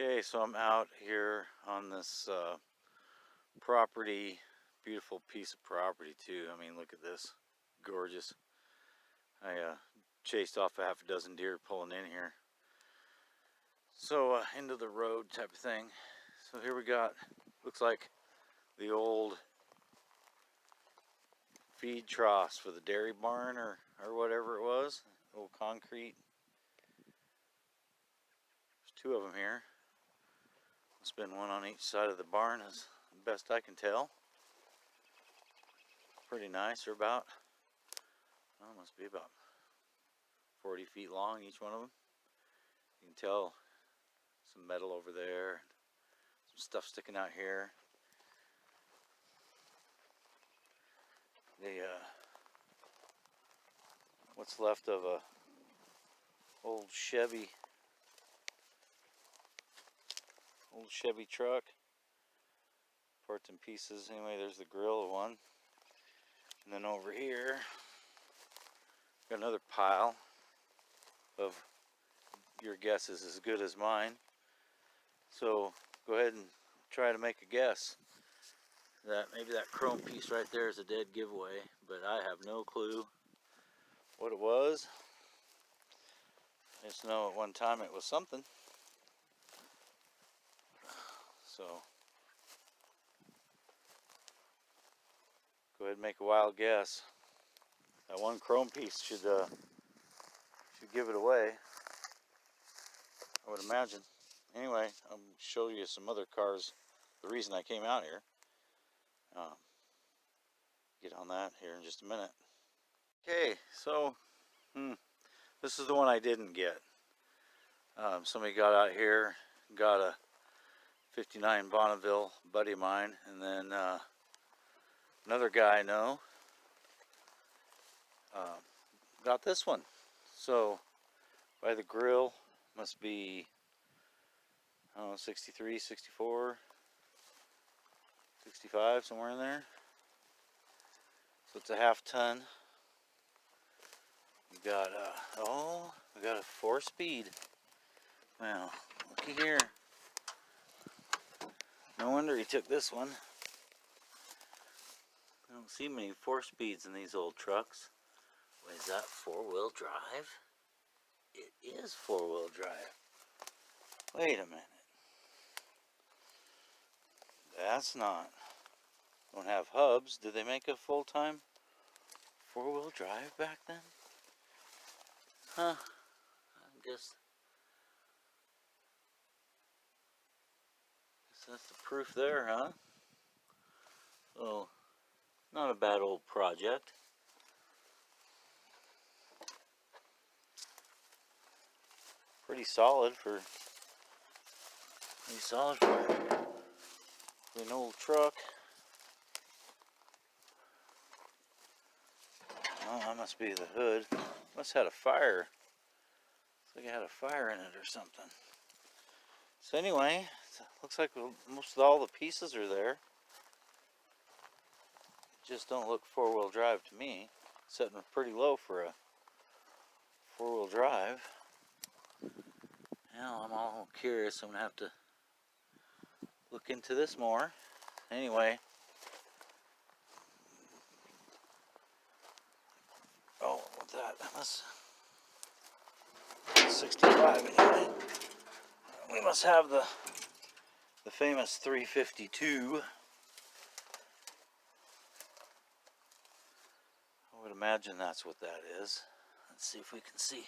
Okay, so I'm out here on this property, beautiful piece of property too. I mean, look at this, gorgeous. I chased off a half a dozen deer pulling in here. So into the road type of thing. So here we got, looks like the old feed troughs for the dairy barn or whatever it was, old concrete. There's two of them here. There's been one on each side of the barn, as best I can tell. Pretty nice. They're about, well, must be about 40 feet long, each one of them. You can tell some metal over there, some stuff sticking out here. The what's left of a old Chevy truck, parts and pieces. Anyway, there's the grill of one, and then over here got another pile of, your guess is as good as mine, so go ahead and try to make a guess. That maybe that chrome piece right there is a dead giveaway, but I have no clue what it was. I just know at one time it was something. So go ahead and make a wild guess. That one chrome piece should give it away, I would imagine. Anyway, I'll show you some other cars. The reason I came out here. Get on that here in just a minute. Okay, so this is the one I didn't get. Somebody got out here, got a 59 Bonneville, buddy of mine, and then another guy I know got this one. So by the grill, must be, I don't know, 63, 64, 65, somewhere in there. So it's a half ton. We got we got a 4-speed. Wow, looky here. No wonder he took this one. I don't see many 4-speeds in these old trucks. Wait, is that 4-wheel drive? It is 4-wheel drive. Wait a minute. That's not. Don't have hubs. Did they make a full-time 4-wheel drive back then? Huh. I guess that's the proof there, huh? So, not a bad old project. Pretty solid for an old truck. Oh, that must be the hood. Must have had a fire. Looks like it had a fire in it or something. So anyway, looks like most of all the pieces are there. Just don't look 4-wheel drive to me. Setting pretty low for a 4-wheel drive. Now I'm all curious. I'm gonna have to look into this more. Anyway. Oh, what's that? That's 65 anyway. We must have the famous 352. I would imagine that's what that is. Let's see if we can see.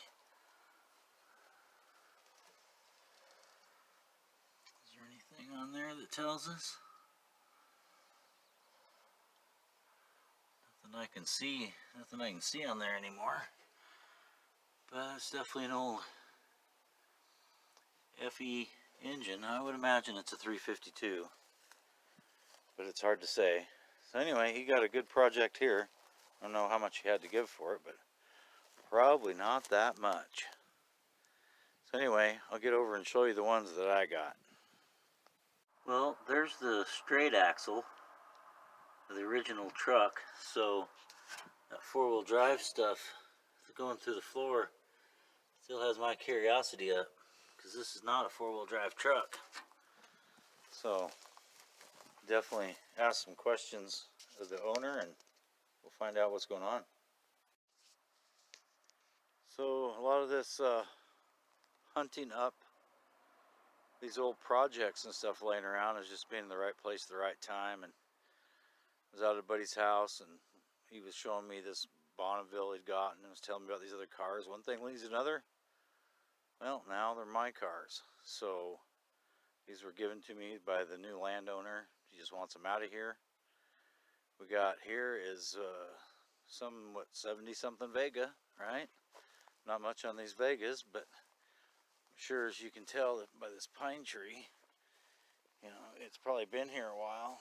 Is there anything on there that tells us? Nothing I can see. Nothing I can see on there anymore. But it's definitely an old FE engine. I would imagine it's a 352. But it's hard to say. So anyway, he got a good project here. I don't know how much he had to give for it, but probably not that much. So anyway, I'll get over and show you the ones that I got. Well, there's the straight axle of the original truck. So that 4-wheel drive stuff going through the floor still has my curiosity up, because this is not a four-wheel drive truck. So definitely ask some questions of the owner and we'll find out what's going on. So a lot of this hunting up these old projects and stuff laying around is just being in the right place at the right time. And I was out at a buddy's house and he was showing me this Bonneville he'd gotten and was telling me about these other cars. One thing leads to another. Well, now they're my cars. So these were given to me by the new landowner. He just wants them out of here. We got here is some, what, 70-something Vega, right? Not much on these Vegas, but I'm sure as you can tell that by this pine tree, you know, it's probably been here a while.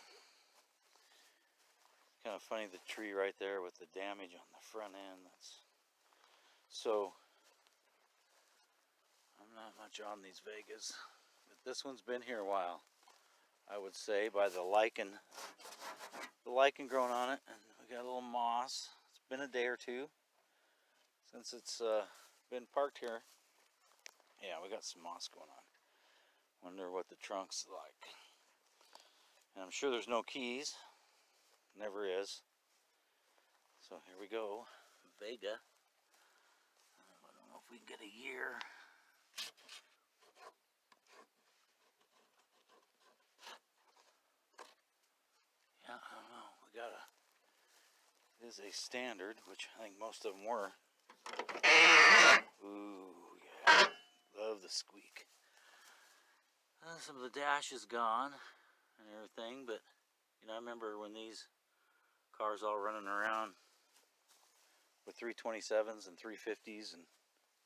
Kind of funny, the tree right there with the damage on the front end. So I'm not much on these Vegas, but this one's been here a while. I would say by the lichen growing on it, and we got a little moss. It's been a day or two since it's been parked here. Yeah, we got some moss going on. Wonder what the trunk's like. And I'm sure there's no keys. Never is. So here we go. Vega. I don't know if we can get a year. Yeah, I don't know. We got it is a standard, which I think most of them were. Ooh, yeah. Love the squeak. Some of the dash is gone and everything, but you know, I remember when these cars all running around with 327s and 350s and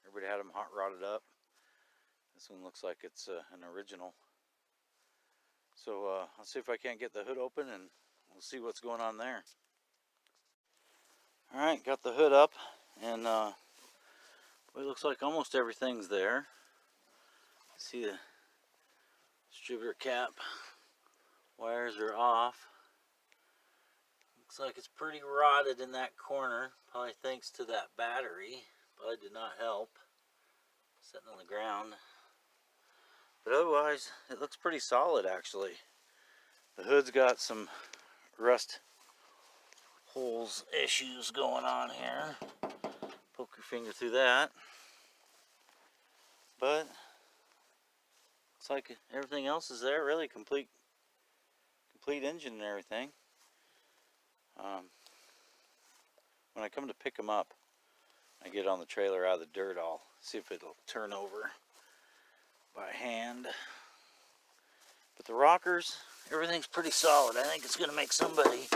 everybody had them hot rodded up. This one looks like it's an original. So I'll see if I can't get the hood open and we'll see what's going on there. Alright, got the hood up and it looks like almost everything's there. See the distributor cap wires are off. Looks like it's pretty rotted in that corner, probably thanks to that battery. Probably did not help sitting on the ground. But otherwise, it looks pretty solid actually. The hood's got some rust holes issues going on here. Poke your finger through that. But looks like everything else is there, really complete engine and everything. When I come to pick them up, I get on the trailer out of the dirt, I'll see if it'll turn over by hand. But the rockers, everything's pretty solid. I think it's going to make somebody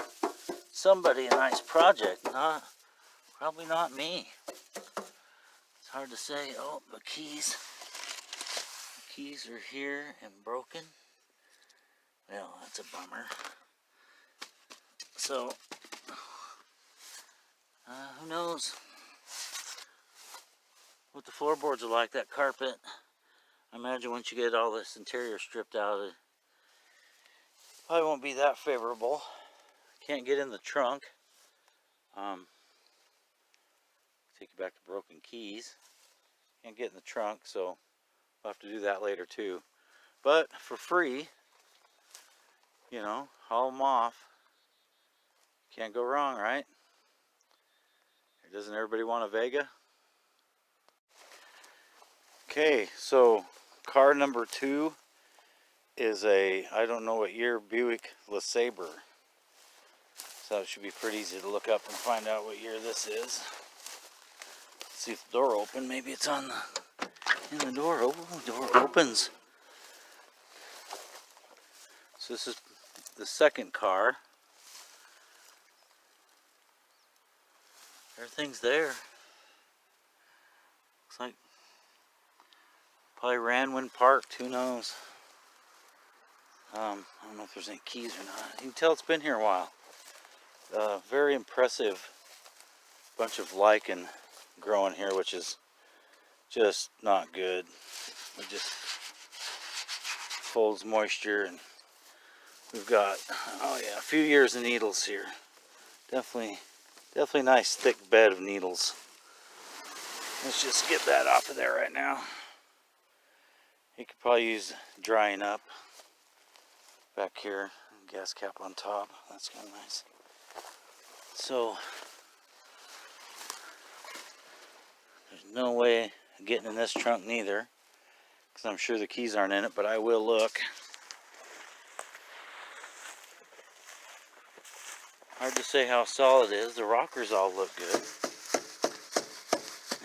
a nice project. Probably not me. It's hard to say. Oh, the keys are here and broken. Well, that's a bummer. So, who knows what the floorboards are like, that carpet. I imagine once you get all this interior stripped out, it probably won't be that favorable. Can't get in the trunk. Take you back to broken keys. Can't get in the trunk, so we'll have to do that later too. But for free, you know, haul them off. Can't go wrong, right? Doesn't everybody want a Vega? Okay, so car number 2 is a, I don't know what year, Buick LaSabre. So it should be pretty easy to look up and find out what year this is. Let's see if the door open. Maybe it's on in the door. Oh, door opens. So this is the second car. Everything's there. Looks like probably ran when parked. Who knows? I don't know if there's any keys or not. You can tell it's been here a while. Very impressive bunch of lichen growing here, which is just not good. It just folds moisture, and we've got, oh yeah, a few years of needles here. Definitely nice thick bed of needles. Let's just get that off of there right now. He could probably use drying up. Back here, gas cap on top. That's kind of nice. So there's no way of getting in this trunk neither, because I'm sure the keys aren't in it, but I will look. Hard to say how solid it is. The rockers all look good.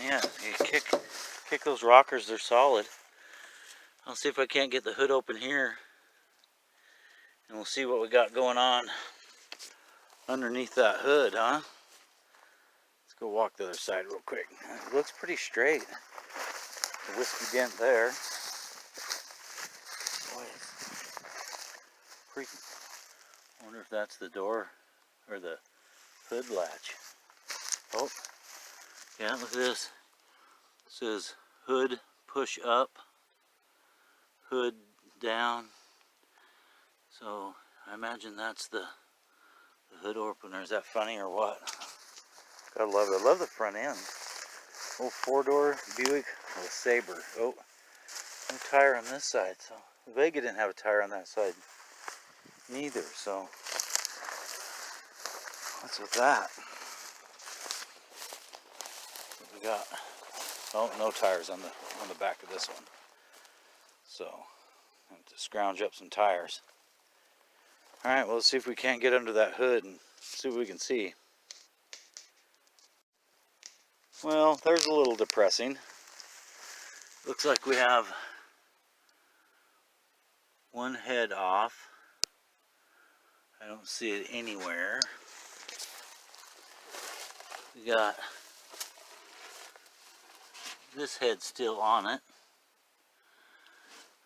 Yeah, you kick those rockers, they're solid. I'll see if I can't get the hood open here, and we'll see what we got going on underneath that hood, huh? Let's go walk the other side real quick. It looks pretty straight. The whiskey dent there. Boy, I wonder if that's the door or the hood latch. Oh, yeah, look at this. It says hood push up, hood down. So I imagine that's the hood opener. Is that funny or what? Gotta love it. I love the front end. Oh, 4-door Buick LaSabre. Oh, no tire on this side. So Vega didn't have a tire on that side neither. So what's with that? What we got? Oh, no tires on the back of this one. So I have to scrounge up some tires. All right, well, let's see if we can't get under that hood and see what we can see. Well, there's a little depressing. Looks like we have one head off. I don't see it anywhere. We got this head still on it.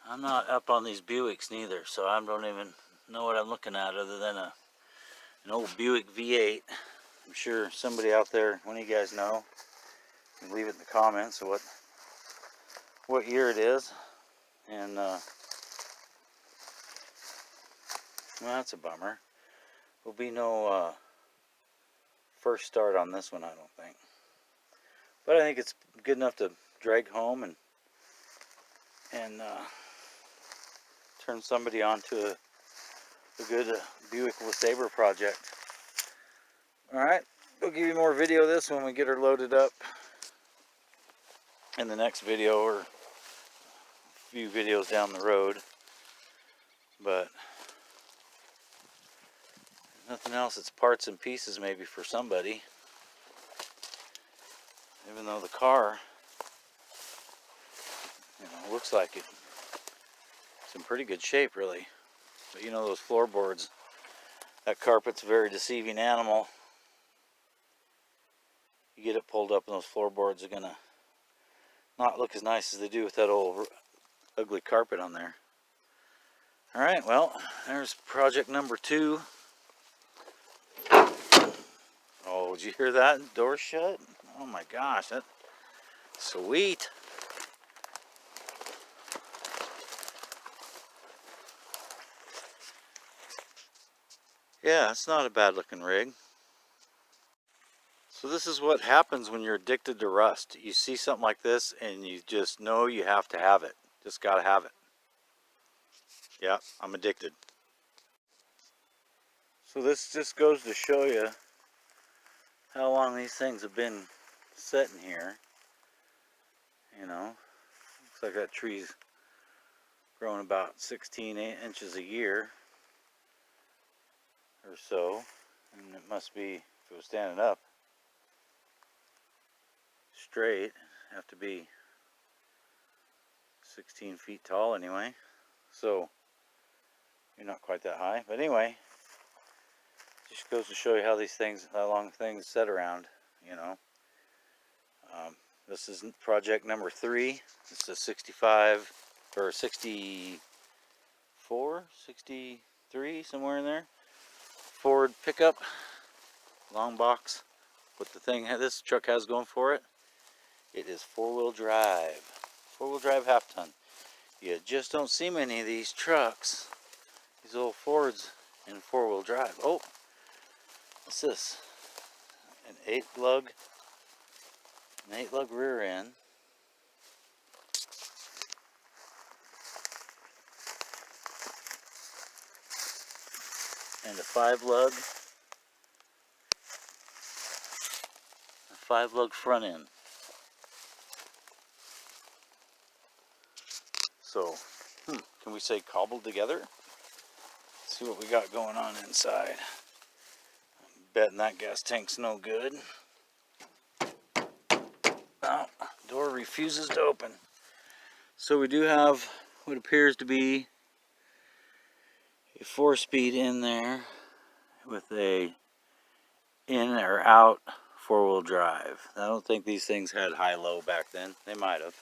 I'm not up on these Buicks neither, so I don't even know what I'm looking at other than an old Buick V8. I'm sure somebody out there, one of you guys know, can leave it in the comments of what year it is. And well, that's a bummer. Will be no first start on this one, I don't think. But I think it's good enough to drag home and turn somebody on to a good Buick LaSabre project. Alright, we'll give you more video of this when we get her loaded up in the next video or a few videos down the road. But nothing else, it's parts and pieces maybe for somebody. Even though the car, looks like it's in pretty good shape really. But those floorboards, that carpet's a very deceiving animal. You get it pulled up and those floorboards are gonna not look as nice as they do with that old ugly carpet on there. Alright, well, there's project number 2. Oh, did you hear that? Door shut? Oh my gosh, that's sweet. Yeah, it's not a bad looking rig. So this is what happens when you're addicted to rust. You see something like this and you just know you have to have it. Just gotta have it. Yeah, I'm addicted. So this just goes to show you how long these things have been sitting here. Looks like that tree's growing about 16 inches a year or so. And it must be, if it was standing up straight, have to be 16 feet tall anyway. So you're not quite that high, but anyway, just goes to show you how long things sit around. This is project number 3. It's a 65 or 64, 63, somewhere in there. Ford pickup, long box. What this truck has going for it, it is 4-wheel drive. 4-wheel drive half-ton. You just don't see many of these trucks, these old Fords in 4-wheel drive. Oh, what's this? An 8-lug rear end. and a 5-lug. A 5-lug front end. So, can we say cobbled together? Let's see what we got going on inside. I'm betting that gas tank's no good. Oh, door refuses to open. So we do have what appears to be a 4-speed in there with a in or out 4-wheel drive. I don't think these things had high-low back then. They might have.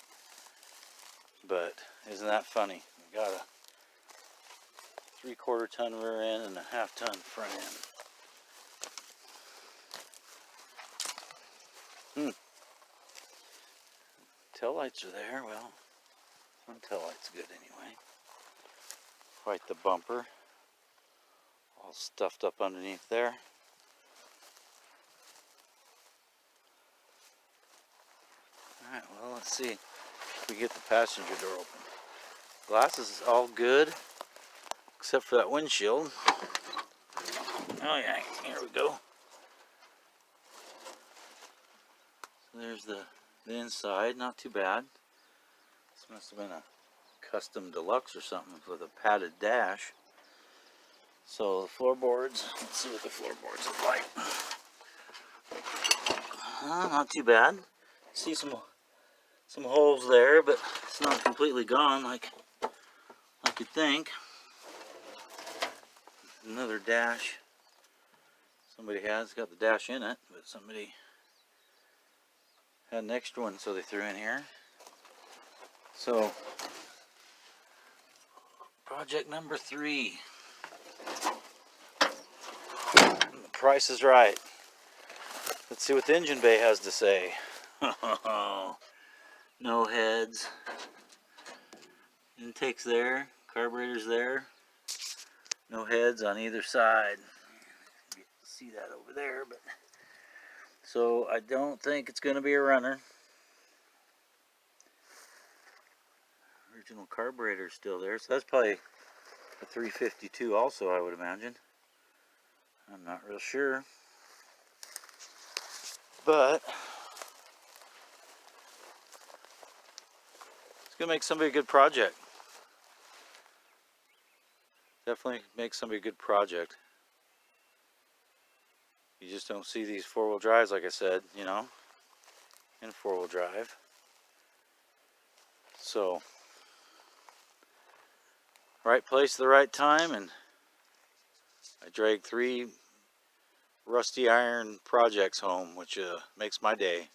But isn't that funny? We got a 3/4 ton rear end and a 1/2 ton front end. Tail lights are there. Well, one tail light's good anyway. Quite the bumper. All stuffed up underneath there. Alright, well, let's see if we get the passenger door open. Glass is all good, except for that windshield. Oh yeah, here we go. So there's the inside, not too bad. This must have been a custom deluxe or something with a padded dash. So the floorboards, let's see what the floorboards look like. Not too bad. See some holes there, but it's not completely gone like you'd think. Another dash. Somebody has got the dash in it, but somebody had an extra one, so they threw in here. So, project number 3. The price is right. Let's see what the engine bay has to say. No heads. Intake's there. Carburetor's there. No heads on either side. You can see that over there, but so I don't think it's going to be a runner. Original carburetor's still there, so that's probably a 352 also, I would imagine. I'm not real sure. But it's going to make somebody a good project. Definitely make somebody a good project. You just don't see these 4-wheel drives, like I said, you know, in 4-wheel drive. So, right place at the right time, and I dragged 3 rusty iron projects home, which makes my day.